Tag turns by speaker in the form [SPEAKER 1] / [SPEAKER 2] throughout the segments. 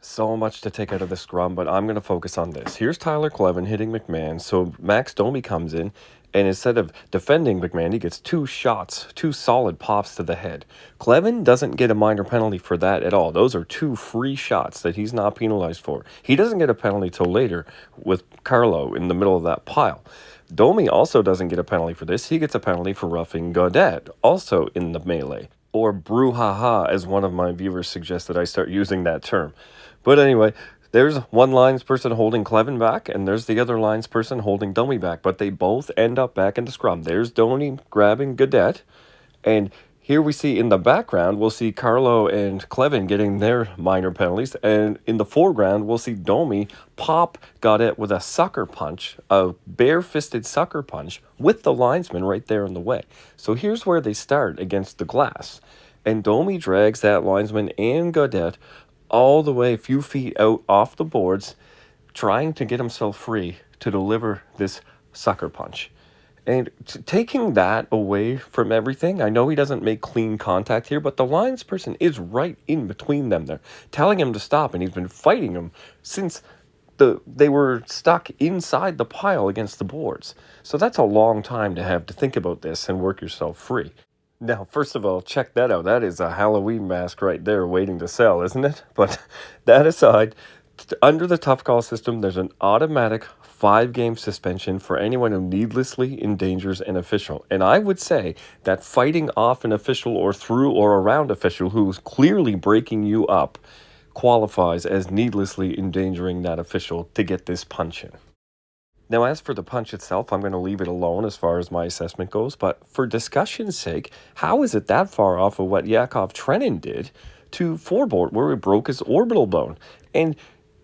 [SPEAKER 1] So much to take out of the scrum, but I'm going to focus on this. Here's Tyler Clevin hitting McMahon. So Max Domi comes in, and instead of defending McMahon, he gets two shots, two solid pops to the head. Clevin doesn't get a minor penalty for that at all. Those are two free shots that he's not penalized for. He doesn't get a penalty till later with Carlo in the middle of that pile. Domi also doesn't get a penalty for this. He gets a penalty for roughing Gaudette, also in the melee. Or brouhaha, as one of my viewers suggested I start using that term. But anyway, there's one linesperson holding Clevin back, and there's the other linesperson holding Domi back. But they both end up back in the scrum. There's Domi grabbing Gaudette, and here we see in the background, we'll see Carlo and Clevin getting their minor penalties. And in the foreground, we'll see Domi pop Gaudette with a sucker punch, a bare-fisted sucker punch, with the linesman right there in the way. So here's where they start against the glass. And Domi drags that linesman and Gaudette all the way a few feet out off the boards, trying to get himself free to deliver this sucker punch. And taking that away from everything, I know he doesn't make clean contact here, but the linesperson is right in between them there, telling him to stop, and he's been fighting him since they were stuck inside the pile against the boards. So that's a long time to have to think about this and work yourself free. Now, first of all, check that out. That is a Halloween mask right there waiting to sell, isn't it? But that aside, under the tough call system, there's an automatic 5-game suspension for anyone who needlessly endangers an official. And I would say that fighting off an official or through or around official who is clearly breaking you up qualifies as needlessly endangering that official to get this punch in. Now, as for the punch itself, I'm going to leave it alone as far as my assessment goes. But for discussion's sake, how is it that far off of what Yakov Trenin did to Forbort, where he broke his orbital bone? And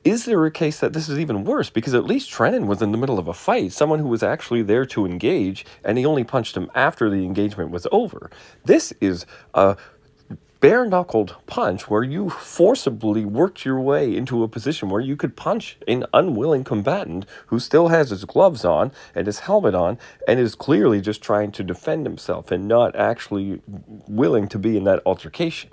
[SPEAKER 1] is there a case that this is even worse? Because at least Trenin was in the middle of a fight, someone who was actually there to engage, and he only punched him after the engagement was over. This is a bare-knuckled punch where you forcibly worked your way into a position where you could punch an unwilling combatant who still has his gloves on and his helmet on and is clearly just trying to defend himself and not actually willing to be in that altercation.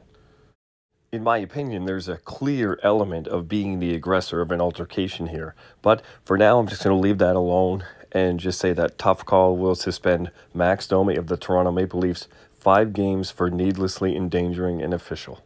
[SPEAKER 1] In my opinion, there's a clear element of being the aggressor of an altercation here. But for now, I'm just going to leave that alone and just say that Tough Call will suspend Max Domi of the Toronto Maple Leafs 5 games for needlessly endangering an official.